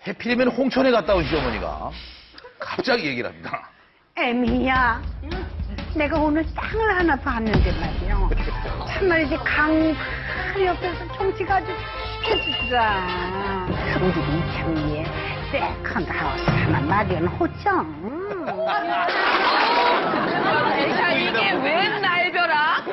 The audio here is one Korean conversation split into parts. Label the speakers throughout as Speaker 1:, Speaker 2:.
Speaker 1: 해필이면 홍천에 갔다 온 시어머니가 갑자기 얘기를 합니다.
Speaker 2: 애미야, 내가 오늘 땅을 하나 봤는데 말이야. 참말이지 강 바로 옆에서 종지가 아주 깨지더라. 우리 이창리에 세컨드 하우스 하나 마련하자.
Speaker 3: 자, 이게 웬 날벼락?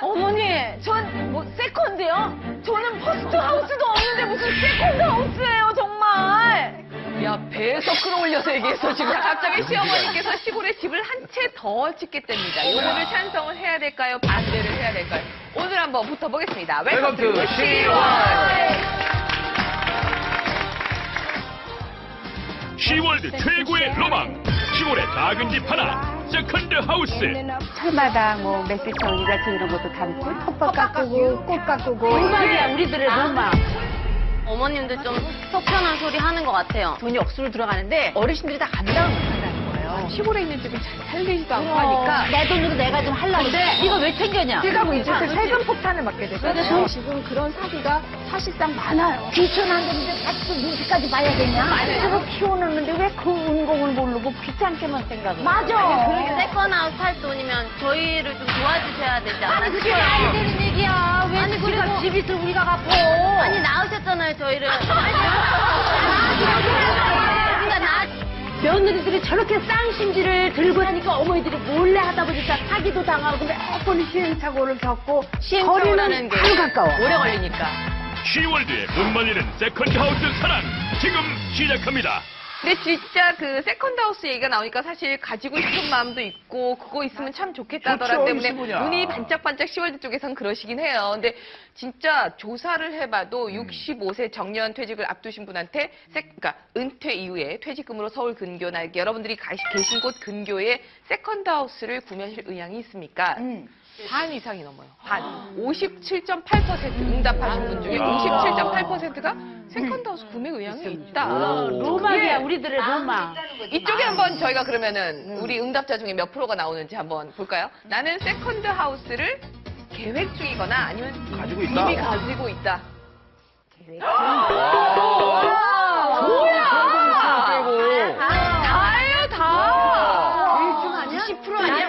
Speaker 3: 어머니, 전 뭐 세컨드요? 저는 퍼스트 하우스도 없는데 무슨 세컨드 하우스예요, 정말. 야, 배에서 끌어올려서 얘기했어, 지금. 갑자기 시어머니께서 시골에 집을 한 채 더 짓겠답니다. 요거를 찬성을 해야 될까요? 반대를 해야 될까요? 오늘 한번 붙어보겠습니다. 웰컴 투 시월!
Speaker 4: 시월드 최고의 로망, 시골의 작은 집 하나, 세컨드 하우스.
Speaker 2: 철마다 뭐 메시청이 같은 이런 것도 담고 텃밭 가꾸고 꽃 가꾸고.
Speaker 3: 로망이야, 우리들의 로망.
Speaker 5: 어머님들 좀 속편한 소리 하는 것 같아요.
Speaker 3: 돈이 억수로 들어가는데 어르신들이 다 감당을 못한다는 거예요. 시골에 있는 집을 잘 살리지도 않고 하니까
Speaker 5: 내 돈으로 내가 좀 하려고. 근데
Speaker 3: 이거 왜 챙겼냐?
Speaker 2: 지금 이 집에 세금 폭탄을 맞게 됐어요.
Speaker 6: 지금 그런 사기가 사실상 많아요. 귀촌하는데 자꾸 눈치까지 봐야 되냐?
Speaker 2: 그거 키워놓는데 왜 그 운공을 모르고 귀찮게만 생각을 해?
Speaker 6: 맞아.
Speaker 5: 그렇게 세컨하우스 할 돈이면 저희를 좀 도와주셔야 되지 않나
Speaker 6: 그게
Speaker 5: 싶어요.
Speaker 6: 말이 되는 얘기야. 왜
Speaker 5: 아니,
Speaker 6: 우리가
Speaker 5: 그리고-
Speaker 6: 집 있으면 우리가 갚어.
Speaker 5: 아니 낳으셨잖아요 저희를. 그러니까 나
Speaker 2: 며느리들이 저렇게 쌍심지를 들고 하니까 어머니들이 몰래 하다 보니까 사기도 당하고 매번 시행착오를 겪고
Speaker 5: 시행착오라는 게
Speaker 2: 바로 가까워.
Speaker 5: 오래 걸리니까.
Speaker 4: 시월드의 돈 말리는 세컨드 하우스 사랑, 지금 시작합니다.
Speaker 3: 근데 진짜 그 세컨드 하우스 얘기가 나오니까 사실 가지고 싶은 마음도 있고 그거 있으면 참 좋겠다더라
Speaker 1: 좋죠,
Speaker 3: 때문에
Speaker 1: 이시부냐.
Speaker 3: 눈이 반짝반짝 시월드 쪽에선 그러시긴 해요. 근데 진짜 조사를 해봐도 65세 정년 퇴직을 앞두신 분한테 그러니까 은퇴 이후에 퇴직금으로 서울 근교나 여러분들이 계신 곳 근교에 세컨드 하우스를 구매하실 의향이 있습니까? 반 이상이 넘어요. 반. 57.8% 응답하신 분 중에 57.8%가 세컨드하우스 구매 의향이 있다.
Speaker 2: 로망이야, 우리들의 로망.
Speaker 3: 이쪽에 한번 저희가 그러면은 우리 응답자 중에 몇 프로가 나오는지 한번 볼까요? 나는 세컨드 하우스를 계획 중이거나 아니면
Speaker 1: 가지고 있다.
Speaker 3: 이미 가지고 있다. 다예요, 다.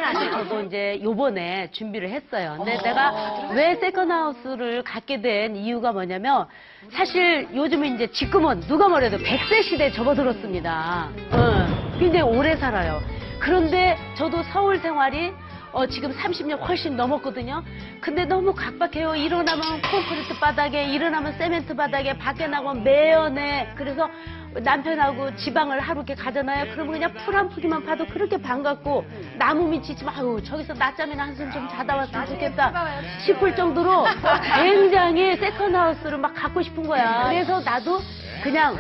Speaker 7: 아니, 저도 이제 요번에 준비를 했어요. 근데 내가 왜 세컨하우스를 갖게 된 이유가 뭐냐면, 사실 요즘에 이제 지금은 누가 뭐래도 100세 시대에 접어들었습니다. 굉장히 오래 살아요. 그런데 저도 서울 생활이 지금 30년 훨씬 넘었거든요. 근데 너무 각박해요. 일어나면 콘크리트 바닥에, 일어나면 세멘트 바닥에, 밖에 나가면 매연에. 그래서 남편하고 지방을 하루 이렇게 가잖아요. 그러면 그냥 풀 한 포기만 봐도 그렇게 반갑고, 나무 밑이 있지만, 아유, 저기서 낮잠이나 한숨 좀 자다 왔으면 좋겠다 싶을 정도로 굉장히 세컨하우스를 막 갖고 싶은 거야. 그래서 나도 그냥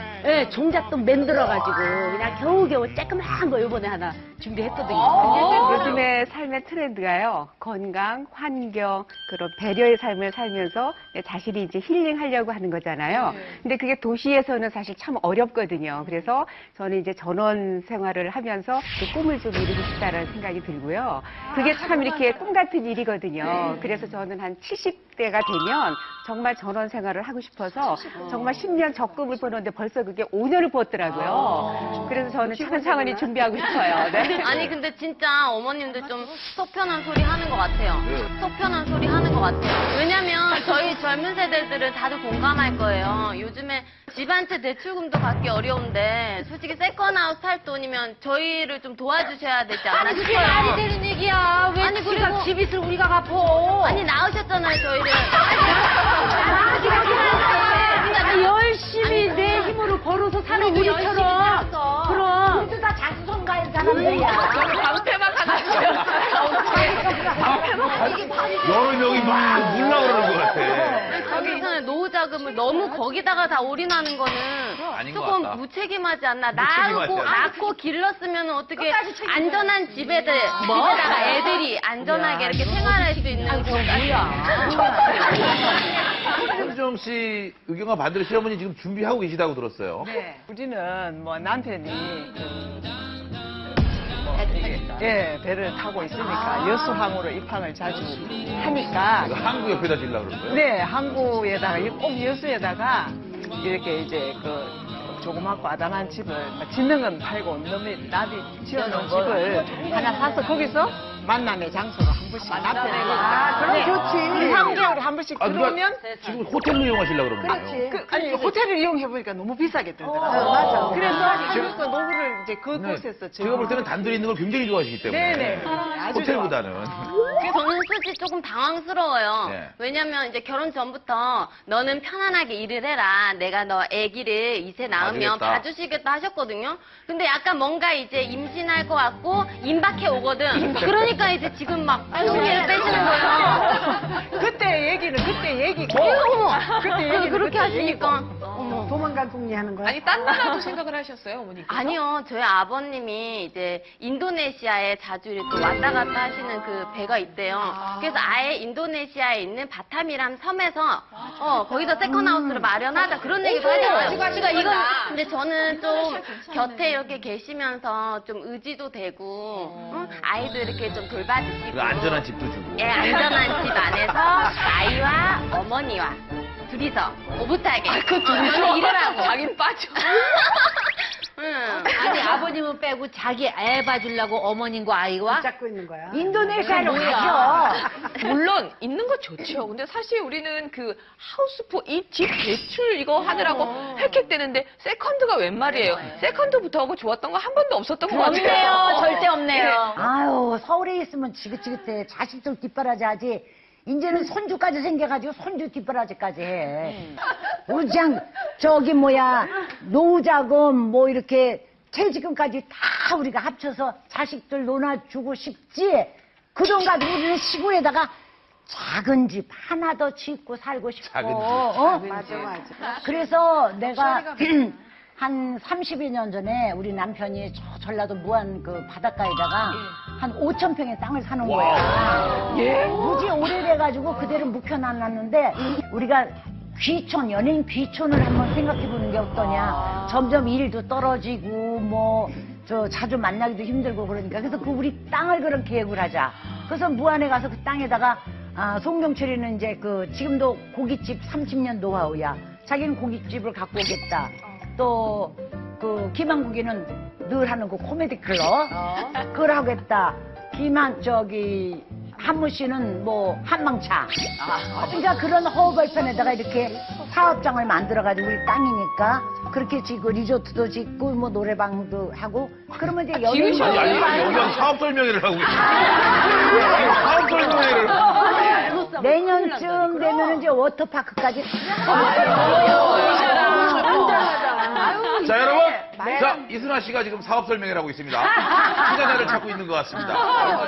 Speaker 7: 종잣돈 만들어가지고 그냥 겨우겨우 쬐끄만 거 이번에 하나 준비했거든요.
Speaker 2: 요즘의 삶의 트렌드가요. 건강, 환경, 그런 배려의 삶을 살면서 자신이 이제 힐링하려고 하는 거잖아요. 근데 그게 도시에서는 사실 참 어렵거든요. 그래서 저는 이제 전원 생활을 하면서 그 꿈을 좀 이루고 싶다라는 생각이 들고요. 그게 참 이렇게 꿈 같은 일이거든요. 그래서 저는 한 70대가 되면 정말 전원 생활을 하고 싶어서 정말 10년 적금을 버는데 벌써 그게 5년을 버더라고요. 그래서 저는 차근차근히 준비하고 싶어요. 네.
Speaker 5: 아니 근데 진짜 어머님들 좀 속편한 소리 하는 것 같아요. 속편한 소리 하는 것 같아요. 왜냐면 저희 젊은 세대들은 다들 공감할 거예요. 요즘에 집 한 채 대출금도 받기 어려운데 솔직히 세컨하우스 할 돈이면 저희를 좀 도와주셔야 되지 않나
Speaker 6: 그게
Speaker 5: 싶어요.
Speaker 6: 말이 되는 얘기야. 왜
Speaker 5: 아니,
Speaker 6: 우리가
Speaker 5: 그리고-
Speaker 6: 집 있으면 우리가 갚어.
Speaker 5: 아니 낳으셨잖아요 저희를.
Speaker 7: 그러니까 열심히 내 힘으로 벌어서 사는
Speaker 6: 우리도 열심히
Speaker 7: 우리처럼.
Speaker 6: 살았어.
Speaker 7: 그럼.
Speaker 6: 우리도 다 자수성가한 사람들이야.
Speaker 3: 저는 방패막 하나
Speaker 1: 여러 명이 막 물라 그러는 것 같아.
Speaker 5: 거기서는 노후 자금을 너무 거기다가 다 올인하는 거는
Speaker 1: 아닌 것
Speaker 5: 조금
Speaker 1: 같다.
Speaker 5: 무책임하지 않나.
Speaker 1: 무책임하지 않아.
Speaker 5: 낳고 길렀으면 어떻게 안전한 집에다가 애들이 안전하게 이렇게 생활할 수 있는
Speaker 1: 현정 씨 의견과 반대로 시어머니 지금 준비하고 계시다고 들었어요.
Speaker 8: 네, 우리는 뭐 남편이 배를 타고 있으니까 여수항으로 입항을 자주 하니까
Speaker 1: 이거 항구 옆에다 지으려고 그런 거예요?
Speaker 8: 네, 항구에다가 꼭 여수에다가 이렇게 이제 그 조그맣고 아담한 집을 짓는 건 팔고 남이 지어놓은 집을 하나 사서 거기서 만남의 장소로 한 번씩 남편이
Speaker 6: 그럼 좋지.
Speaker 8: 3개월에 한 번씩
Speaker 1: 아, 누가
Speaker 8: 들어오면
Speaker 1: 지금 호텔로 이용하시려고 그러는 거예요?
Speaker 6: 그렇지.
Speaker 8: 아니 호텔을 이용해보니까 너무 비싸게 들더라고요.
Speaker 6: 맞아.
Speaker 8: 그래서 한국과 노후를 이제 그곳에서
Speaker 1: 네, 제가 볼 때는 단둘이 있는 걸 굉장히 좋아하시기 때문에.
Speaker 8: 네네. 아주
Speaker 1: 호텔보다는.
Speaker 5: 그래서 저는 솔직히 조금 당황스러워요.
Speaker 1: 네.
Speaker 5: 왜냐면 이제 결혼 전부터 너는 편안하게 일을 해라. 내가 너 아기를 이제 낳으면
Speaker 1: 봐주겠다.
Speaker 5: 봐주시겠다 하셨거든요. 근데 약간 뭔가 이제 임신할 것 같고 임박해 오거든. 그러니까 이제 지금 막 똥개를 빼시는 거예요.
Speaker 8: 그때 얘기는 그때 얘기고
Speaker 5: 어머,
Speaker 8: 그때 얘기는
Speaker 5: 그렇게
Speaker 8: 그때
Speaker 5: 하시니까.
Speaker 8: 얘기고.
Speaker 5: 어머.
Speaker 6: 도망갈 궁리 하는 거야.
Speaker 3: 아니 딴 나라도 생각을 하셨어요, 어머니께서?
Speaker 5: 아니요, 저희 아버님이 이제 인도네시아에 자주 이렇게 왔다 갔다 하시는 그 배가 있대요. 그래서 아예 인도네시아에 있는 바탐이라는 섬에서 거기서 세컨하우스를 마련하자 그런 얘기도 하잖아요. 그러니까 이건 근데 저는 좀 곁에 이렇게 계시면서 좀 의지도 되고 아이도 이렇게 좀 돌봐주시고
Speaker 1: 그리고 안전한 집도 주고.
Speaker 5: 예, 안전한 집 안에서 아이와 어머니와 둘이서 오붓하게 저는 일을 하고
Speaker 3: 자긴 빠져.
Speaker 7: 아니 아버님은 빼고 자기 애 봐주려고 어머님과 아이와
Speaker 6: 잡고 있는 거야. 인도네시아로 가죠.
Speaker 3: 물론 있는 거 좋죠. 근데 사실 우리는 그 하우스포 이 집 대출 이거 하느라고 획획되는데 세컨드가 웬 말이에요. 세컨드부터 하고 좋았던 거 한 번도 없었던 것 같아요.
Speaker 5: 없네요. 절대 없네요.
Speaker 6: 아유, 서울에 있으면 지긋지긋해. 자식들 뒷바라지 하지. 이제는 손주까지 생겨가지고 손주 뒷바라지까지 해. 우리 그냥 노후자금 뭐 이렇게 퇴직금까지 다 우리가 합쳐서 자식들 놀아주고 싶지. 그 돈 가지고 우리는 시골에다가 작은 집 하나 더 짓고 살고 싶어.
Speaker 1: 작은 집.
Speaker 6: 맞아, 맞아. 그래서 내가 한 30여 년 전에 우리 남편이 저 전라도 무안 그 바닷가에다가 한 5천 평의 땅을 사놓은 거야. 무지 오래돼가지고 그대로 묵혀놨는데 우리가 귀촌, 연예인 귀촌을 한번 생각해보는 게 어떠냐. 점점 일도 떨어지고 뭐 자주 만나기도 힘들고 그러니까 그래서 그 우리 땅을 그런 계획을 하자. 그래서 무안에 가서 그 땅에다가 송경철이는 이제 지금도 고깃집 30년 노하우야. 자기는 고깃집을 갖고 오겠다. 또 김한국이는 늘 하는 그 코미디 클럽 그걸 하겠다. 한무 씨는 뭐 한망차. 그러니까 그런 허벌편에다가 이렇게 사업장을 만들어가지고 우리 땅이니까 그렇게 짓고 리조트도 짓고 뭐 노래방도 하고 그러면 이제 연예인
Speaker 1: 아니, 여기 사업 설명회를 하고 계시죠. 사업 설명회를.
Speaker 6: 내년쯤 되면 이제 워터파크까지
Speaker 1: 자, 여러분. 자, 이순아 씨가 지금 사업 설명회를 하고 있습니다. 투자자를 찾고 있는 것 같습니다.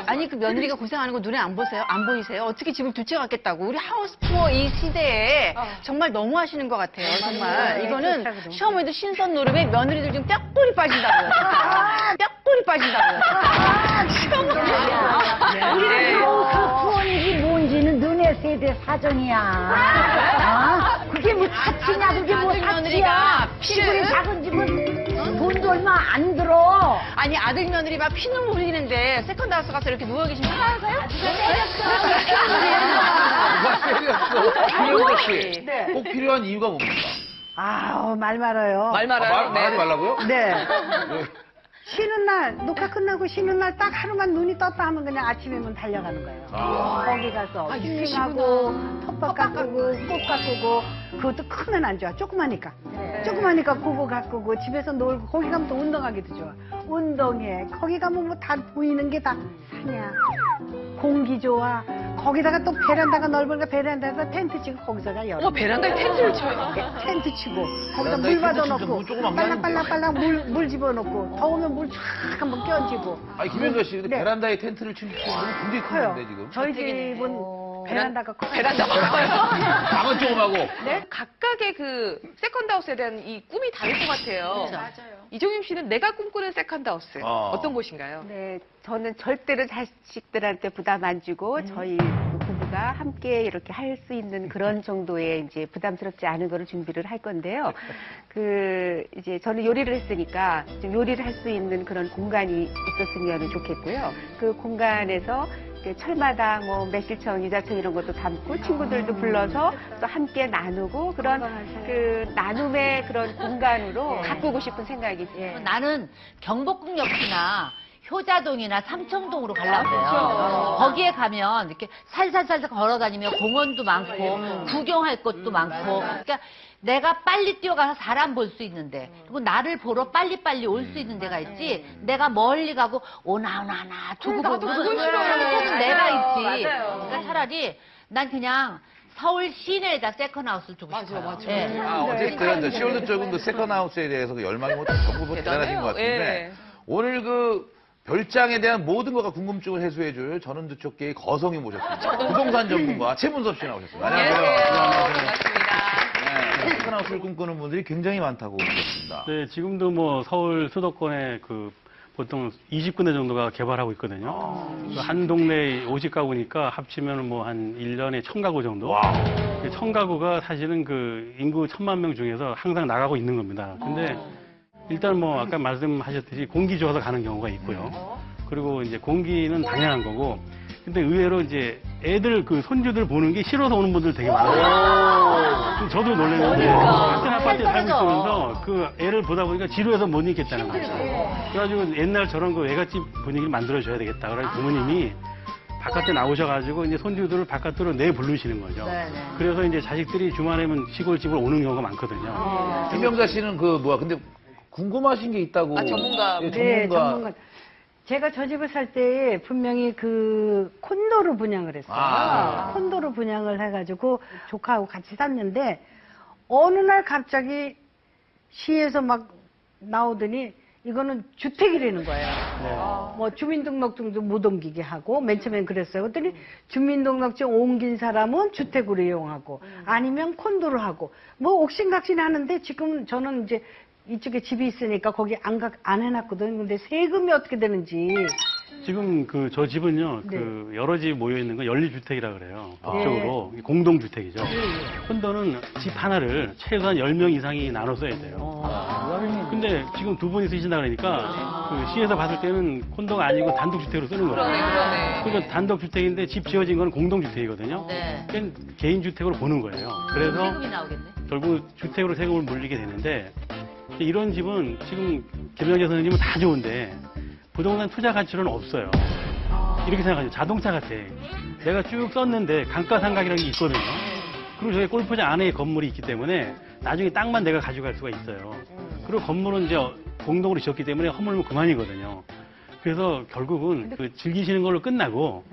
Speaker 9: 아니 그 며느리가 고생하는 거 눈에 안 보세요? 안 보이세요? 어떻게 집을 두 채 갖겠다고? 우리 하우스푸어 이 시대에 정말 너무 하시는 것 같아요. 정말 이거는 시어머니도 신선 노름에 며느리들 지금 뼈골이 빠진다고요. 뼈골이 빠진다고요.
Speaker 6: 우리는 그 후원이 뭔지는 너네 세대 사정이야. 그게 뭐 사치냐, 그게 뭐 사치야. 시골에 작은 집은 돈도 얼마 안 들어.
Speaker 9: 아니 아들 며느리 막 피눈물 흘리는데 세컨드 하우스 가서 이렇게 누워 계시면 편안하세요?
Speaker 1: 김영석 씨, 꼭 필요한 이유가 뭡니까?
Speaker 6: 아우, 말 말아요.
Speaker 3: 말 말아요.
Speaker 1: 말하지 말라고요?
Speaker 6: 네.
Speaker 1: 왜?
Speaker 6: 쉬는 날, 녹화 끝나고 쉬는 날 딱 하루만 눈이 떴다 하면 그냥 아침에면 달려가는 거예요. 거기 가서 힐링하고, 텃밭 가꾸고, 꽃 가꾸고, 그것도 크면 안 좋아. 조그마니까. 조그마니까 그거 가꾸고, 집에서 놀고, 거기 가면 또 운동하기도 좋아. 운동해. 거기 가면 뭐 다 보이는 게 다 산이야. 공기 좋아. 거기다가 또 베란다가 넓으니까 베란다에서 텐트 치고 거기서가 열어.
Speaker 3: 베란다에 텐트를 쳐요.
Speaker 6: 텐트 치고 거기다
Speaker 1: 베란다에
Speaker 6: 물
Speaker 1: 텐트 치면
Speaker 6: 받아놓고
Speaker 1: 물 조금 안 나는
Speaker 6: 빨랑빨랑빨랑 물 집어넣고 더우면 물 쫙 한번 끼얹고.
Speaker 1: 아니, 김영석 씨, 근데
Speaker 6: 네.
Speaker 1: 베란다에 텐트를 치면 굉장히
Speaker 6: 커요.
Speaker 1: 큰데, 지금.
Speaker 6: 저희 집은 베란다가 커요.
Speaker 3: 베란다가 커요.
Speaker 1: 방은 조금하고.
Speaker 3: 네? 각각의 그 세컨드하우스에 대한 이 꿈이 다를 것 같아요. 맞아요. 이종임 씨는 내가 꿈꾸는 세컨드하우스 어떤 곳인가요?
Speaker 2: 네, 저는 절대로 자식들한테 부담 안 주고 저희 그 부부가 함께 이렇게 할 수 있는 그런 정도의 이제 부담스럽지 않은 거를 준비를 할 건데요. 이제 저는 요리를 했으니까 좀 요리를 할 수 있는 그런 공간이 있었으면 좋겠고요. 그 공간에서 철마다 뭐 매실청, 유자청 이런 것도 담고 친구들도 불러서 또 함께 나누고 그런 그 나눔의 그런 공간으로 가꾸고 싶은 생각이 있어요.
Speaker 10: 나는 경복궁역이나 효자동이나 삼청동으로 가려고 해요. 거기에 가면 이렇게 살살살 걸어다니면 공원도 많고 구경할 것도 많고 그러니까 내가 빨리 뛰어가서 사람 볼 수 있는데 그리고 나를 보러 빨리빨리 올 수 있는 데가 있지 내가 멀리 가고 오나 두고 보고 하는 데가 있지. 그러니까 차라리 난 그냥 서울 시내에다 세컨하우스를 주고 싶어요.
Speaker 3: 맞아.
Speaker 10: 예.
Speaker 1: 어쨌든 시월드 쪽은 그 세컨하우스에 대해서 그 열망이 뭐 전부 대단하신 것 같은데 오늘 그 별장에 대한 모든 것과 궁금증을 해소해줄 전원주택계의 거성이 모셨습니다. 부동산 전문가 최문섭 씨 나오셨습니다. 안녕하세요.
Speaker 3: 반갑습니다.
Speaker 1: 세컨하우스를 꿈꾸는 분들이 굉장히 많다고 들었습니다.
Speaker 11: 네, 지금도 뭐 서울 수도권에 그 보통 20군데 정도가 개발하고 있거든요. 그한 동네에 50가구니까 합치면 뭐 한 1년에 1000가구 정도. 1000가구가 사실은 그 인구 1000만 명 중에서 항상 나가고 있는 겁니다. 근데 일단 뭐 아까 말씀하셨듯이 공기 좋아서 가는 경우가 있고요. 그리고 이제 공기는 당연한 거고. 근데 의외로 이제 애들 그 손주들 보는 게 싫어서 오는 분들 되게 많아요. 저도 놀랐는데 같은 아파트에 살고 있으면서 그 애를 보다 보니까 지루해서 못 있겠다는 거죠. 그래가지고 옛날처럼 그 애갓집 분위기를 만들어줘야 되겠다. 그래서 부모님이 바깥에 나오셔가지고 이제 손주들을 바깥으로 내 부르시는 거죠. 그래서 이제 자식들이 주말에면 시골집을 오는 경우가 많거든요.
Speaker 1: 김병자 씨는 그 뭐야 근데 궁금하신 게 있다고.
Speaker 3: 전문가.
Speaker 1: 예,
Speaker 12: 네, 전문가. 제가 저 집을 살 때 분명히 그 콘도로 분양을 했어요. 콘도로 분양을 해가지고 조카하고 같이 샀는데 어느 날 갑자기 시에서 막 나오더니 이거는 주택이라는 거예요. 뭐 주민등록증도 못 옮기게 하고 맨 처음엔 그랬어요. 그랬더니 주민등록증 옮긴 사람은 주택으로 이용하고 아니면 콘도로 하고 뭐 옥신각신 하는데 지금 저는 이제 이쪽에 집이 있으니까 거기 안 해놨거든요. 근데 세금이 어떻게 되는지.
Speaker 11: 지금 그 저 집은요,
Speaker 12: 네.
Speaker 11: 그 여러 집 모여 있는 거 연립주택이라 그래요. 법적으로 공동주택이죠. 콘도는 집 하나를 최소한 10명 이상이 나눠 써야 돼요. 근데 지금 두 분이 쓰신다 그러니까 그 시에서 봤을 때는 콘도가 아니고 단독주택으로 쓰는 거예요. 그러니까 단독주택인데 집 지어진 건 공동주택이거든요. 그러니까 개인주택으로 보는 거예요. 그래서
Speaker 10: 세금이 나오겠네.
Speaker 11: 결국 주택으로 세금을 물리게 되는데 이런 집은 지금 김영재 선생님은 다 좋은데 부동산 투자 가치로는 없어요. 이렇게 생각하죠. 자동차 같아. 내가 쭉 썼는데 감가상각이라는 게 있거든요. 그리고 저기 골프장 안에 건물이 있기 때문에 나중에 땅만 내가 가져갈 수가 있어요. 그리고 건물은 이제 공동으로 지었기 때문에 허물면 그만이거든요. 그래서 결국은 그 즐기시는 걸로 끝나고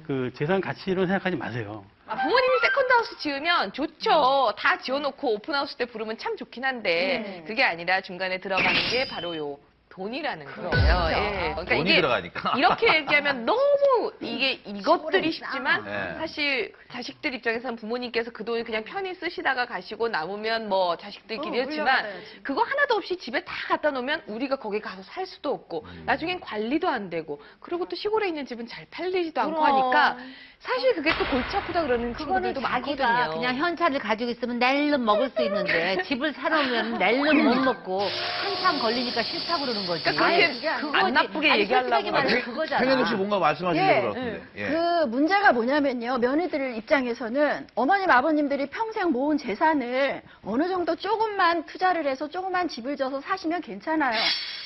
Speaker 11: 그 재산 가치로 생각하지 마세요.
Speaker 3: 부모님이 세컨드하우스 지으면 좋죠. 다 지어놓고 오픈하우스 때 부르면 참 좋긴 한데 그게 아니라 중간에 들어가는 게 바로 요 돈이라는 거예요. 예. 그러니까
Speaker 1: 돈이
Speaker 3: 이게
Speaker 1: 들어가니까.
Speaker 3: 이렇게 얘기하면 너무 이것들이 쉽지만
Speaker 1: 네.
Speaker 3: 사실 자식들 입장에서는 부모님께서 그 돈을 그냥 편히 쓰시다가 가시고 남으면 뭐 자식들끼리 했지만 그거 하나도 없이 집에 다 갖다 놓으면 우리가 거기 가서 살 수도 없고 나중엔 관리도 안 되고 그리고 또 시골에 있는 집은 잘 팔리지도 않고 하니까 사실 그게 또 골치 아프다 그러는
Speaker 10: 그거는
Speaker 3: 친구들도
Speaker 10: 자기가
Speaker 3: 많거든요.
Speaker 10: 그냥 현찰을 가지고 있으면 낼름 먹을 수 있는데 집을 사놓으면 낼름 못 먹고 한참 걸리니까 싫다고 그러는 거지.
Speaker 3: 그러니까 그렇게 안 나쁘게 얘기하려고
Speaker 10: 말해 그거잖아.
Speaker 1: 평현 혹시 뭔가 말씀하시려고 그러는데.
Speaker 13: 그 문제가 뭐냐면요. 며느리들 입장에서는 어머님, 아버님들이 평생 모은 재산을 어느 정도 조금만 투자를 해서 조금만 집을 져서 사시면 괜찮아요.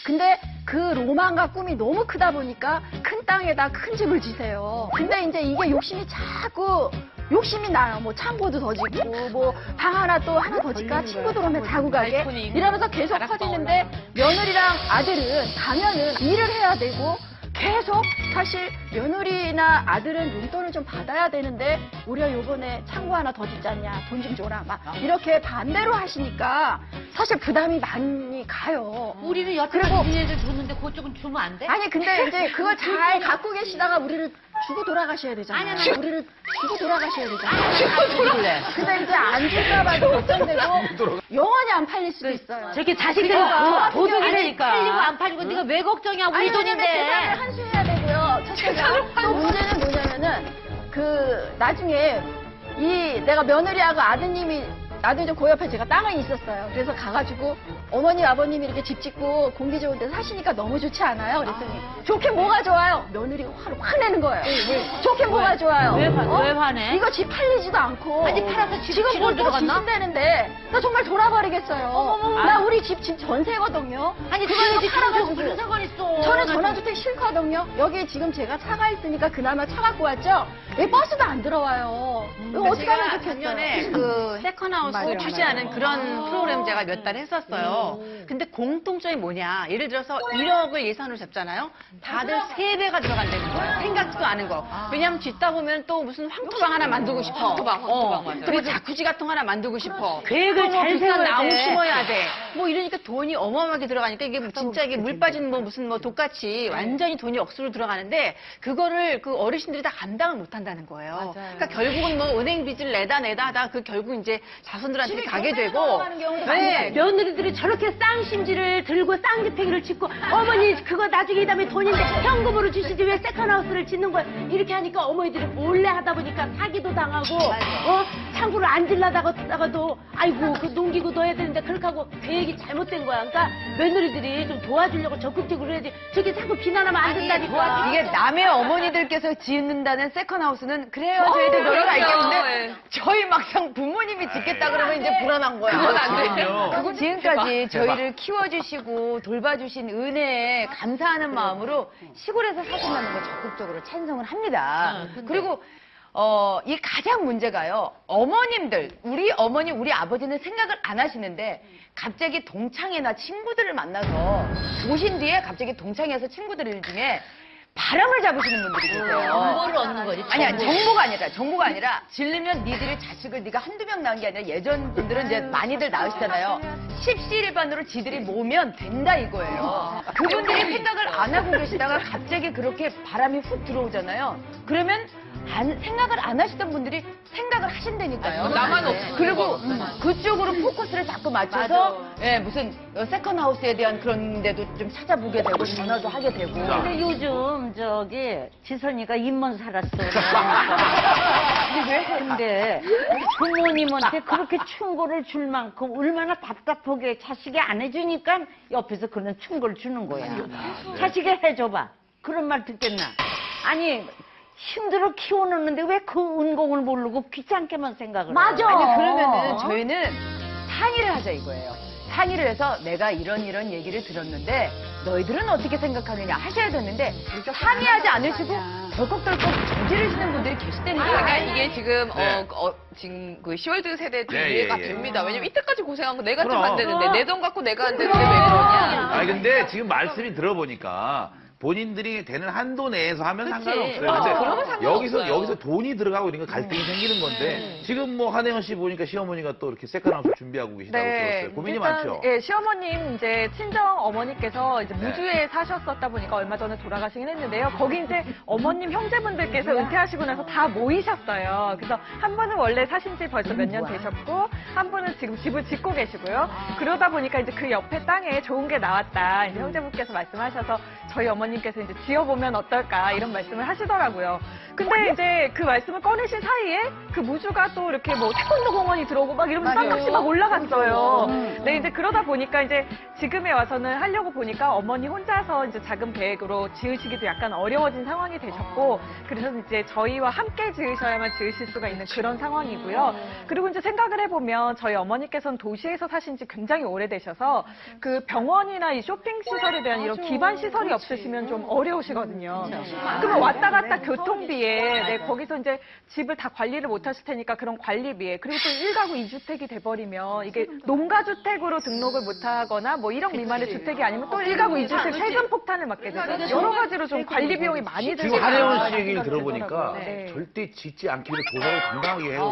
Speaker 13: 근데 그 로망과 꿈이 너무 크다 보니까 큰 땅에다 큰 집을 지세요. 근데 이제 이게 욕심이 자꾸 욕심이 나요. 뭐 창고도 더 짓고 뭐 방 하나 또 하나 더 짓까 친구들 오면 자고 가게 이러면서 계속 커지는데 며느리랑 아들은 가면은 일을 해야 되고 계속 사실 며느리나 아들은 용돈을 좀 받아야 되는데 우리가 요번에 창고 하나 더 짓자냐 돈 좀 줘라 막 이렇게 반대로 하시니까 사실 부담이 많이 가요.
Speaker 10: 우리는 여태까지 니네들 줬는데 그쪽은 주면 안 돼?
Speaker 13: 아니 근데 이제 그걸 잘 갖고 계시다가 우리를 주고 돌아가셔야 되잖아요.
Speaker 10: 아니,
Speaker 13: 우리를 주고 돌아가셔야 되잖아요. 근데 이제 안 줄까 봐도 걱정되고 영원히 안 팔릴 수도 있어요.
Speaker 10: 저렇게 자식들이 도둑이라니까. 팔리고 안 팔리고 네가 왜 걱정이야? 우리 돈인데.
Speaker 13: 재산을 환수해야 되고요. 첫째가 또 문제는 뭐냐면은 그 나중에 이 내가 며느리하고 아드님이 나도 이제 그 옆에 제가 땅은 있었어요. 그래서 가가지고 어머니 아버님이 이렇게 집 짓고 공기 좋은 데서 사시니까 너무 좋지 않아요? 그랬더니 좋게 뭐가 좋아요? 며느리가 화를 확 내는 거예요. 좋게 뭐가 좋아요?
Speaker 10: 왜 화내?
Speaker 13: 이거 집 팔리지도 않고.
Speaker 10: 아니, 팔아서
Speaker 13: 지금
Speaker 10: 집으로
Speaker 13: 뭘
Speaker 10: 들어갔나?
Speaker 13: 주신다는데 나 정말 돌아버리겠어요. 나 우리 집 전세거든요.
Speaker 10: 아니,
Speaker 13: 그걸
Speaker 10: 그게 지금
Speaker 13: 팔아가지고
Speaker 10: 무슨 상관 있어?
Speaker 13: 저는 전원주택 싫거든요. 여기 지금 제가 차가 있으니까 그나마 차 갖고 왔죠. 왜 버스도 안 들어와요. 이거 어떻게 하면 좋겠어요?
Speaker 9: 작년에 그 세컨하우스 취재하는 그런 프로그램 제가 몇 달 했었어요. 근데 공통점이 뭐냐? 예를 들어서 1억을 예산으로 잡잖아요. 다들 3배가 들어간다는 거예요. 생각지도 않은 거. 왜냐면 짓다 보면 또 무슨 황토방 하나 만들고 싶어.
Speaker 3: 황토방 맞아.
Speaker 9: 또 자쿠지 같은 거 하나 만들고 싶어.
Speaker 7: 계획을 잘
Speaker 9: 비싼
Speaker 7: 세워야
Speaker 9: 나무
Speaker 7: 돼.
Speaker 9: 심어야 돼. 뭐 이러니까 돈이 어마어마하게 들어가니까 이게 진짜 이게 물 빠진 뭐 무슨 뭐 독같이 완전히 돈이 억수로 들어가는데 그거를 그 어르신들이 다 감당을 못 한다는 거예요. 그러니까 결국은 뭐 은행 빚을 내다 하다 그 결국 이제 자손들한테 가게 되고
Speaker 7: 네. 며느리들이 저렇게 쌍심지를 들고 쌍지팽이를 짓고 어머니 그거 나중에 이 다음에 돈인데 현금으로 주시지 왜 세컨하우스를 짓는 거야 이렇게 하니까 어머니들이 몰래 하다 보니까 사기도 당하고 창고를 안 질러다가도 아이고 그 농기구 넣어야 되는데 그렇게 하고 계획이 잘못된 거야. 그러니까 며느리들이 좀 도와주려고 적극적으로 해야지 저게 자꾸 비난하면 안 된다니까.
Speaker 3: 이게 남의 어머니들께서 짓는다는 세컨하우스는 그래요 저희들 노래가 있겠는데 저희 막상 부모님이 짓겠다 그러면 이제 불안한 거예요. 그건 안 돼요. 지금까지 저희를 키워주시고 돌봐주신 은혜에 감사하는 마음으로 시골에서 사신다는 걸 적극적으로 찬성을 합니다. 그리고 이 가장 문제가요. 어머님들, 우리 어머니, 우리 아버지는 생각을 안 하시는데 갑자기 동창회나 친구들을 만나서 오신 뒤에 갑자기 동창회에서 친구들 중에 바람을 잡으시는 분들이 계세요.
Speaker 10: 정보를 얻는 거지.
Speaker 3: 아니야, 정보가 아니라 질리면 니들이 자식을 네가 한두 명 낳은 게 아니라 예전 분들은 이제 많이들 낳으시잖아요. 십시일반으로 지들이 모으면 된다 이거예요. 그분들이 생각을 안 하고 계시다가 갑자기 그렇게 바람이 훅 들어오잖아요. 그러면 생각을 안 하시던 분들이 생각을 하신다니까요.
Speaker 9: 나만 없어.
Speaker 3: 그리고 그쪽으로 포커스를 자꾸 맞춰서 예, 무슨 세컨하우스에 대한 그런 데도 좀 찾아보게 되고 전화도 하게 되고.
Speaker 7: 근데 요즘 지선이가 입만 살았어. 근데 부모님한테 그렇게 충고를 줄 만큼 얼마나 답답하게 자식이 안 해주니까 옆에서 그런 충고를 주는 거야. 자식이 해줘봐. 그런 말 듣겠나? 아니 힘들어 키워놓는데 왜 그 은공을 모르고 귀찮게만 생각을 해?
Speaker 3: 맞아. 아니 그러면은 저희는 상의를 하자 이거예요. 상의를 해서 내가 이런 얘기를 들었는데 너희들은 어떻게 생각하느냐 하셔야 되는데 상의하지 않으시고 덜컥덜컥 저지르시는 분들이 계시다니까요.
Speaker 9: 그러니까 이게 지금 지금 그 시월드 세대도 이해가 됩니다. 왜냐면 이때까지 고생한 거 내가 좀 안 되는데 내 돈 갖고 내가 안 되는데 왜 그러냐.
Speaker 1: 아니 근데 지금 말씀이 들어보니까 본인들이 되는 한도 내에서 하면 상관없어요. 근데
Speaker 3: 그러면 상관없어요.
Speaker 1: 여기서 돈이 들어가고 이러니까 갈등이 생기는 건데 지금 뭐 한혜원 씨 보니까 시어머니가 또 이렇게 세컨하우스 준비하고 계시다고 들었어요. 고민이 많죠.
Speaker 14: 예, 시어머님 이제 친정 어머니께서 이제 무주에 사셨었다 보니까 얼마 전에 돌아가시긴 했는데요. 거기 이제 어머님 형제분들께서 은퇴하시고 나서 다 모이셨어요. 그래서 한 분은 원래 사신 지 벌써 몇 년 되셨고 한 분은 지금 집을 짓고 계시고요. 그러다 보니까 이제 그 옆에 땅에 좋은 게 나왔다. 이제 형제분께서 말씀하셔서 저희 어머님께서 이제 지어보면 어떨까 이런 말씀을 하시더라고요. 근데 이제 그 말씀을 꺼내신 사이에 그 무주가 또 이렇게 뭐 태권도 공원이 들어오고 막 이러면서 땅값이 막 올라갔어요. 네, 이제 그러다 보니까 이제 지금에 와서는 하려고 보니까 어머니 혼자서 이제 작은 계획으로 지으시기도 약간 어려워진 상황이 되셨고 그래서 이제 저희와 함께 지으셔야만 지으실 수가 있는 그런 상황이고요. 그리고 이제 생각을 해보면 저희 어머니께서는 도시에서 사신 지 굉장히 오래되셔서 그 병원이나 이 쇼핑 시설에 대한 이런 기반 시설이 없으시면 좀 어려우시거든요. 그러면 왔다 갔다 교통비에 네, 거기서 이제 집을 다 관리를 못 하실 테니까 그런 관리비에 그리고 또 1가구 2주택이 돼버리면 이게 농가주택으로 등록을 못 하거나 뭐 1억 미만의 주택이 아니면 또 1가구 2주택 세금 폭탄을 맞게 되죠. 여러 가지로 좀 관리 비용이 많이 들고
Speaker 1: 지금 한혜원 씨 얘기를 들어보니까
Speaker 14: 네.
Speaker 1: 절대 짓지 않기로 조사를 당당하게 해요.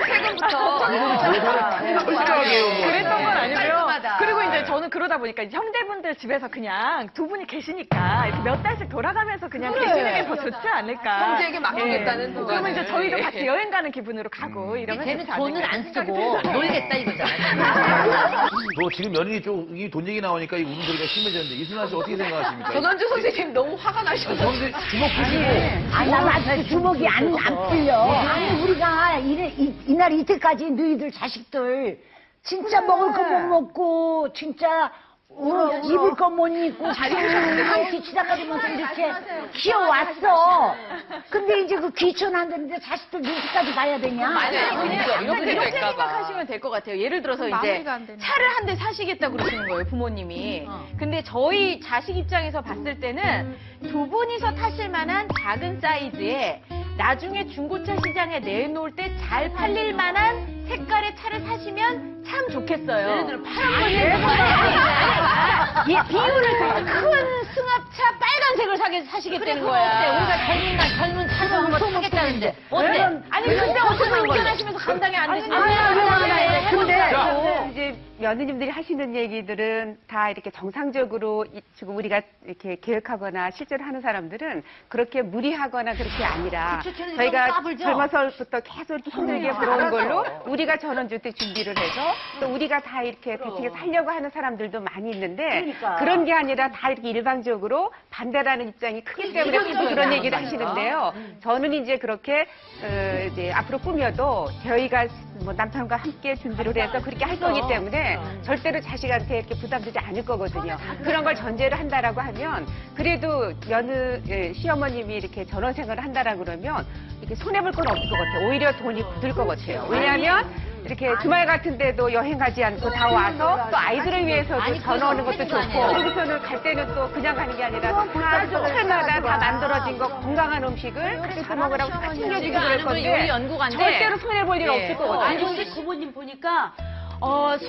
Speaker 3: 세금부터
Speaker 1: 조사를 철저하게 해요. 뭐.
Speaker 14: 그랬던 건 아니고요.
Speaker 3: 맞아.
Speaker 14: 그리고 이제 저는 그러다 보니까 이제 형제분들 집에서 그냥 두 분이 계시니까 이렇게 몇 달씩 돌아가면서 그냥 계시는 게 더 좋지 않을까.
Speaker 3: 형제에게 맡기겠다는 동안을.
Speaker 14: 그러면 이제 저희도 같이
Speaker 3: 예.
Speaker 14: 여행 가는 기분으로 가고 이러면
Speaker 10: 걔는
Speaker 14: 좋지
Speaker 10: 돈을
Speaker 14: 않을까
Speaker 10: 안
Speaker 14: 생각이
Speaker 10: 쓰고
Speaker 14: 들잖아요.
Speaker 10: 놀겠다 이거잖아.
Speaker 1: 뭐 지금 며느리 쪽이 돈 얘기 나오니까 이 웃음소리가 심해졌는데 이순아 씨 어떻게 생각하십니까?
Speaker 3: 전원주 선생님 너무 화가 나셔서.
Speaker 1: 정말 주먹 부시고.
Speaker 6: 아니, 나 아직 주먹이 안 풀려. 아니, 우리가 이날 이때까지 너희들 자식들 진짜 먹을 거 못 먹고, 진짜 입을 거 못 입고, 항상 뒤치다거리면서 이렇게 키워왔어. 근데 이제 그 귀촌한다는데 자식들 눈치까지 봐야 되냐?
Speaker 3: 이렇게
Speaker 14: 생각하시면 될 것 같아요. 예를 들어서 이제 차를 한 대 사시겠다 그러시는 거예요, 부모님이. 근데 저희 자식 입장에서 봤을 때는 두 분이서 타실 만한 작은 사이즈에 나중에 중고차 시장에 내놓을 때 잘 팔릴 만한 색깔의 차를 사시면 참 좋겠어요. 예를 들어 파란 거 비율을 큰 승합차 빨간색을 사시겠다는 거야.
Speaker 10: 우리가 젊은 차를 한번 사겠다는데 어때?
Speaker 14: 아니 근데 어떻게 운전하시면서 감당이 안 되시는
Speaker 2: 근데 이제 며느님들이 하시는 얘기들은 다 이렇게 정상적으로 지금 우리가 이렇게 계획하거나 실제로 하는 사람들은 그렇게 무리하거나 그렇게 아니라 저희가 젊어서부터 계속 이렇게 힘들게 벌어온 걸로 우리가 전원주택 준비를 해서 또 우리가 다 이렇게 대책에 살려고 하는 사람들도 많이 있는데 그런 게 아니라 다 이렇게 일방적으로 반대라는 입장이 크기 때문에 계속 그런 얘기를 하시는데요. 저는 이제 그렇게 이제 앞으로 꾸며도 저희가 뭐 남편과 함께 준비를 해서 그렇게 할 거기 때문에 절대로 자식한테 이렇게 부담 주지 않을 거거든요. 그런 걸 전제를 한다라고 하면 그래도 시어머님이 이렇게 전원 생활을 한다라고 그러면 이렇게 손해볼 건 없을 것 같아요. 오히려 돈이 굳을 것 같아요. 왜냐하면 이렇게 주말 같은 데도 여행 가지 않고 다 와서 또 아이들을 위해서도 전화오는 것도 좋고 그러고서는 갈 때는 또 그냥 가는 게 아니라 다 철마다 다 만들어진 거 건강한 음식을 가서 먹으라고 다 챙겨주기로 할 건데 절대로 손해볼 일 없을 거거든요.
Speaker 7: 아니 근데 부모님 보니까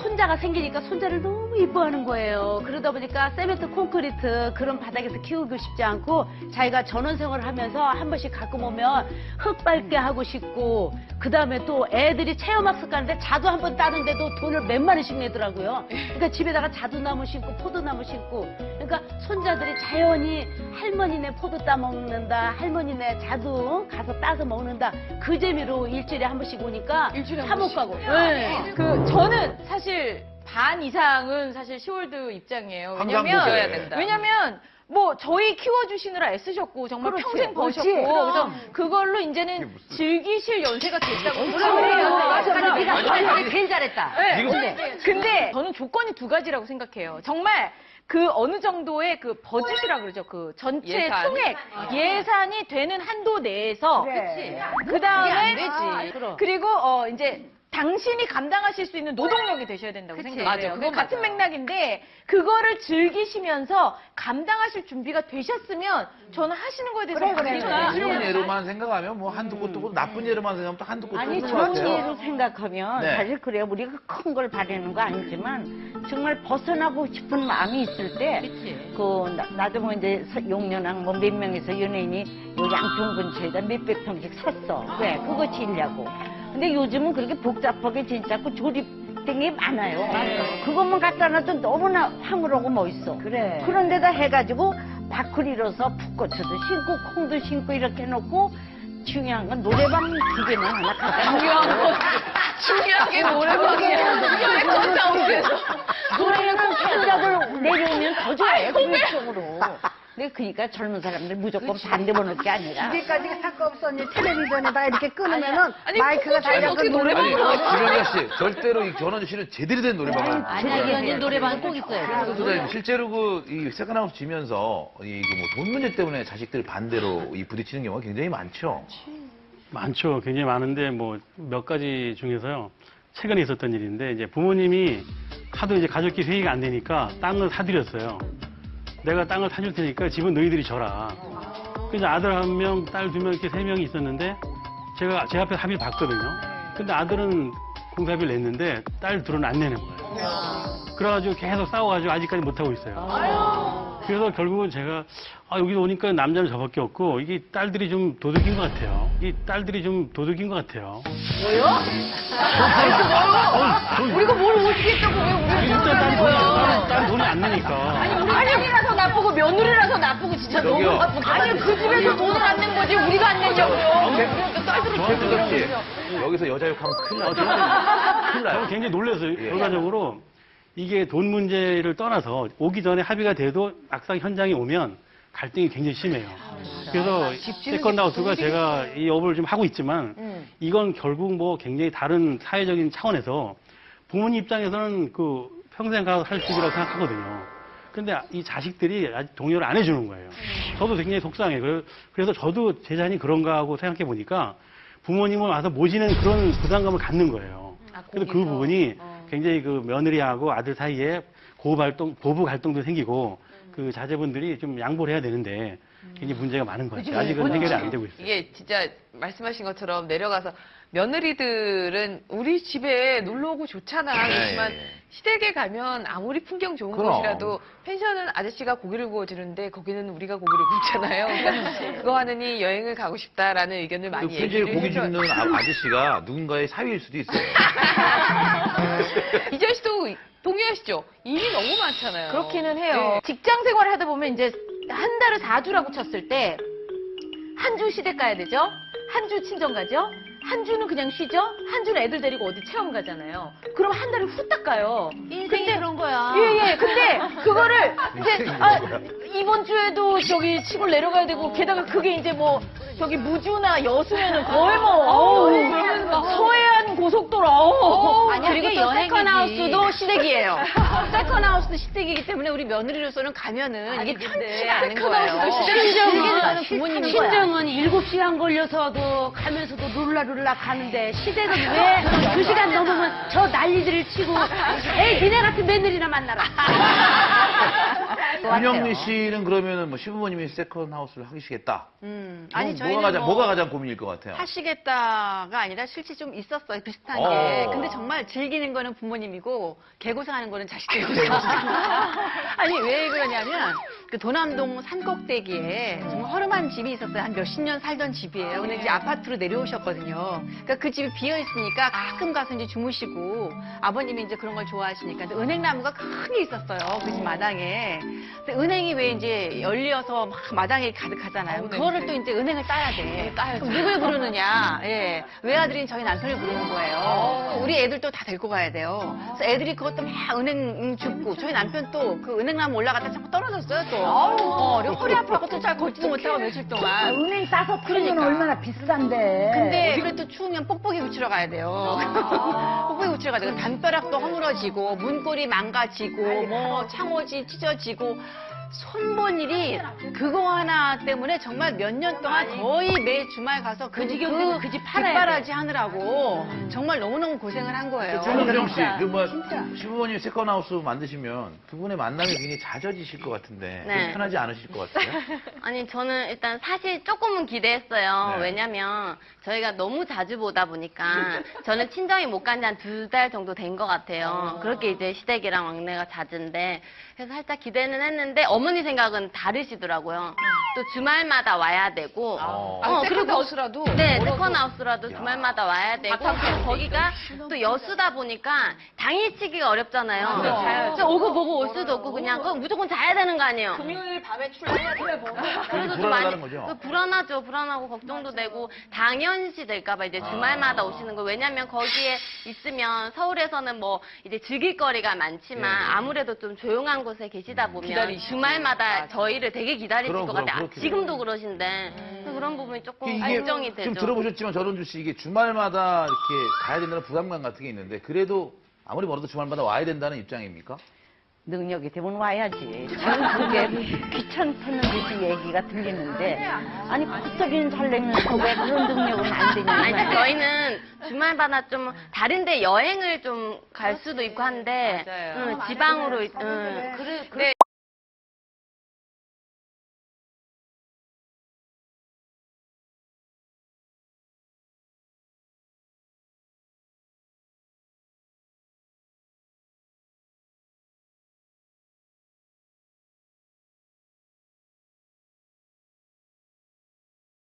Speaker 7: 손자가 생기니까 손자를 너무 이뻐하는 거예요. 그러다 보니까 세멘트 콘크리트 그런 바닥에서 키우고 싶지 않고 자기가 전원생활을 하면서 한 번씩 가끔 오면 흙 밟게 하고 싶고 그 다음에 또 애들이 체험학습 가는데 자두 한 번 따는데도 돈을 몇만 원씩 내더라고요. 그러니까 집에다가 자두나무 심고 포도나무 심고 그러니까 손자들이 자연히 할머니네 포도 따먹는다 할머니네 자두 가서 따서 먹는다 그 재미로 일주일에 한 번씩 오니까 사못 가고.
Speaker 14: 저는 사실 반 이상은 사실 시월드 입장이에요. 왜냐면 뭐 저희 키워주시느라 애쓰셨고 정말 평생 버셨고 그래서 그걸로 이제는 즐기실 연세가 됐다고
Speaker 10: 맞아. 네가 제일 잘했다.
Speaker 14: 근데 저는 조건이 두 가지라고 생각해요. 정말 그 어느 정도의 그 버짓이라 그러죠. 그 전체 총액 예산이 되는 한도 내에서 그 다음에 그리고 이제 당신이 감당하실 수 있는 노동력이 되셔야 된다고 생각해요. 그건 같은 맥락인데 그거를 즐기시면서 감당하실 준비가 되셨으면 저는 하시는 거에 대해서
Speaker 1: 좋은 예로만 생각하면 뭐 한두 곳도 고 나쁜 예로만 생각하면 또 한두 곳도
Speaker 12: 아니
Speaker 1: 없는 것 같아요.
Speaker 12: 좋은 예로 생각하면
Speaker 1: 네.
Speaker 12: 사실 그래요. 우리가 큰 걸 바라는 거 아니지만 정말 벗어나고 싶은 마음이 있을 때 나도 뭐 이제 용년왕 뭐 몇 명에서 연예인이 요 양평 근처에다 몇백 평씩 샀어. 왜? 그거 지으려고. 근데 요즘은 그렇게 복잡하게 진짜 그 조립된 게 많아요. 그것만 갖다 놔도 너무나 황홀하고 멋있어. 그런데다 해가지고 밭을 잃어서 풋고추도 심고 콩도 심고 이렇게 해놓고 중요한 건 노래방 두 개는 하나 갖다
Speaker 3: 중요한 게 노래방이야.
Speaker 12: 노래는 꼭 현장을 내려오면 더 좋아요. 그쪽으로. 근데 그러니까 젊은 사람들 무조건 반대 보는 게 아니라.
Speaker 9: 이제까지 할 거 없었니? 텔레비전에다 이렇게 끊으면은 마이크가 달려서
Speaker 1: 김연자 씨, 절대로 이 전원주 씨는 제대로 된 노래방을.
Speaker 10: 아니야, 이 언니 노래방 꼭 있어요.
Speaker 1: 실제로 이 세컨하우스 지면서 돈 문제 때문에 자식들 반대로 부딪히는 경우가 굉장히 많죠.
Speaker 11: 많죠. 굉장히 많은데 뭐 몇 가지 중에서요. 최근에 있었던 일인데 이제 부모님이 하도 이제 가족끼리 회의가 안 되니까 땅을 사드렸어요. 내가 땅을 사줄 테니까 집은 너희들이 져라. 그래서 아들 한 명, 딸 두 명 이렇게 세 명이 있었는데 제가 제 앞에 합의를 봤거든요. 근데 아들은 공사비를 냈는데 딸 둘은 안 내는 거예요. 그래가지고 계속 싸워가지고 아직까지 못하고 있어요. 그래서 결국은 제가 여기 오니까 남자는 저밖에 없고 이게 딸들이 좀 도둑인 것 같아요.
Speaker 3: 뭐요? 우리가 뭘 어떻게 했다고 왜 우리가
Speaker 11: 일단 딸이 돈이 안 내니까.
Speaker 3: 아들이라서 나쁘고 며느리라서 나쁘고 진짜 너무
Speaker 1: 저기요.
Speaker 3: 나쁘고. 아니 그 집에서 돈을 안 낸 거지 우리가 안 냈냐고요.
Speaker 1: 최준석 씨, 여기서 여자 욕하면 큰일 나요. 큰일 나요.
Speaker 11: 저는 굉장히 놀랐어요.
Speaker 1: 예.
Speaker 11: 결과적으로 이게 돈 문제를 떠나서 오기 전에 합의가 돼도 막상 현장에 오면 갈등이 굉장히 심해요. 그래서 세컨하우스가 제가 이 업을 좀 하고 있지만 이건 결국 뭐 굉장히 다른 사회적인 차원에서 부모님 입장에서는 그 평생 가서 살 집이라고 생각하거든요. 근데 이 자식들이 아직 동의를 안 해주는 거예요. 저도 굉장히 속상해요. 그래서 저도 제 자신이 그런가 하고 생각해 보니까 부모님을 와서 모시는 그런 부담감을 갖는 거예요. 그래서 그 부분이 굉장히 그 며느리하고 아들 사이에 고부 갈등도 생기고 그 자제분들이 좀 양보를 해야 되는데 굉장히 문제가 많은 것 같아요. 아직은 해결이 안 되고 있어요.
Speaker 3: 이게 진짜 말씀하신 것처럼 내려가서 며느리들은 우리 집에 놀러 오고 좋잖아. 그렇지만 시댁에 가면 아무리 풍경 좋은
Speaker 1: 그럼.
Speaker 3: 곳이라도 펜션은 아저씨가 고기를 구워주는데 거기는 우리가 고기를 굽잖아요. 그러니까 그거 하느니 여행을 가고 싶다라는 의견을 많이
Speaker 1: 펜션에
Speaker 3: 얘기를
Speaker 1: 고기
Speaker 3: 해줘요.
Speaker 1: 줍는 아저씨가 누군가의 사위일 수도 있어요.
Speaker 3: 이전 씨도 동의하시죠? 일이 너무 많잖아요.
Speaker 10: 그렇기는 해요.
Speaker 3: 네.
Speaker 10: 직장 생활을 하다 보면 이제 한 달을 4주라고 쳤을 때 한 주 시댁 가야 되죠? 한 주 친정 가죠? 한 주는 그냥 쉬죠? 한 주는 애들 데리고 어디 체험 가잖아요. 그럼 한 달이 후딱 가요.
Speaker 5: 인생이 그런 거야.
Speaker 10: 예. 근데 그거를 이제 이번 주에도 저기 시골 내려가야 되고 게다가 그게 이제 뭐 저기 무주나 여수면은 거의 서해안 고속도로.
Speaker 5: 아니,
Speaker 10: 그리고
Speaker 5: 그게
Speaker 10: 또
Speaker 5: 여행이지.
Speaker 10: 세컨하우스도 시댁이에요. 세컨하우스도 시댁이기 때문에 우리 며느리로서는 가면은 이게 편치가 않은 거예요.
Speaker 7: 친정은 7시간 걸려서도 가면서도 룰라룰라 가는데 시댁은 왜 2시간 넘으면 저 난리들을 치고 에이 니네 같은 며느리나 만나라.
Speaker 1: 윤영미 씨는 그러면은 뭐 시부모님이 세컨하우스를 하시겠다.
Speaker 9: 아니,
Speaker 1: 뭐가
Speaker 9: 저희는
Speaker 1: 뭐가 가장 고민일 것 같아요?
Speaker 9: 하시겠다가 아니라 실제 좀 있었어요. 비슷한
Speaker 1: 어.
Speaker 9: 게. 근데 정말 즐기는 거는 부모님이고 개고생하는 거는 자식들이고. 아니 왜 그러냐면 그 도남동 산꼭대기에 정말 허름한 집이 있었어요. 한 몇십 년 살던 집이에요. 근데 이제 아파트로 내려오셨거든요. 그러니까 그 집이 비어 있으니까 가끔 가서 이제 주무시고 아버님이 이제 그런 걸 좋아하시니까 근데 은행나무가 크게 있었어요. 그 집 마당에. 근데 은행이 왜 이제 열려서 막 마당에 가득하잖아요. 그거를 또 이제 은행을 따야 돼. 그럼 누굴 부르느냐? 예. 외아들인 저희 남편을 부르는 거예요. 우리 애들 또 다 데리고 가야 돼요. 그래서 애들이 그것도 막 은행 줍고 저희 남편 또 그 은행나무 올라갔다 자꾸 떨어졌어요 또. 그리고 허리 아파서 또 잘 걷지도 못하고 며칠 동안.
Speaker 6: 은행 싸서 풀면 얼마나 비싼데.
Speaker 9: 근데 그래도 추우면 뽁뽁이 붙이러 가야 돼요. 뽁뽁이 붙이러 가야 돼요. 담벼락도 허물어지고 문고리 망가지고 뭐 창호지 찢어지고 손본 일이 그거 하나 때문에 정말 몇 년 동안 거의 매 주말 가서 그 집 뒷바라지 하느라고 정말 너무너무 고생을 한 거예요.
Speaker 1: 정은정 씨, 그 뭐 시부모님 세컨하우스 만드시면 두 분의 만남이 굉장히 잦아지실 것 같은데
Speaker 5: 네.
Speaker 1: 편하지 않으실 것 같아요?
Speaker 5: 아니 저는 일단 사실 조금은 기대했어요.
Speaker 1: 네.
Speaker 5: 왜냐면 저희가 너무 자주 보다 보니까 저는 친정이 못 간 지 한 2달 정도 된 것 같아요. 그렇게 이제 시댁이랑 막내가 잦은데 그래서 살짝 기대는 했는데 어머니 생각은 다르시더라고요. 또 주말마다 와야 되고
Speaker 3: 세컨하우스라도
Speaker 5: 네, 세컨하우스라도 주말마다 와야 되고 그리고 거기가 또 여수다 보니까 당일치기가 어렵잖아요. 그래서 오고 보고 올 수도 없고 그냥 그거 무조건 자야 되는 거 아니에요.
Speaker 3: 금요일 밤에 출근해야 돼.
Speaker 5: 그래서 좀 많이 불안하죠. 불안하고 걱정도 되고 당연시 될까봐 이제 주말마다 오시는 거. 왜냐면 거기에 있으면 서울에서는 뭐 이제 즐길 거리가 많지만 아무래도 좀 조용한 곳에 계시다 보면 주말마다 저희를 되게 기다리실 것 같아요. 지금도 그러신데 그런 부분이 조금 걱정이 되죠.
Speaker 1: 좀 들어보셨지만 전원주 씨 이게 주말마다 이렇게 가야 된다는 부담감 같은 게 있는데 그래도 아무리 멀어도 주말마다 와야 된다는 입장입니까?
Speaker 15: 능력이 되면 와야지. 저는 그게 귀찮다는 듯이 얘기가 들리는데 아니 구석이는 잘 내면서 왜 그런 능력은 안 되냐.
Speaker 5: 아니, 저희는 주말마다 좀 다른데 여행을 좀 갈 수도 있고 한데 지방으로
Speaker 3: 근데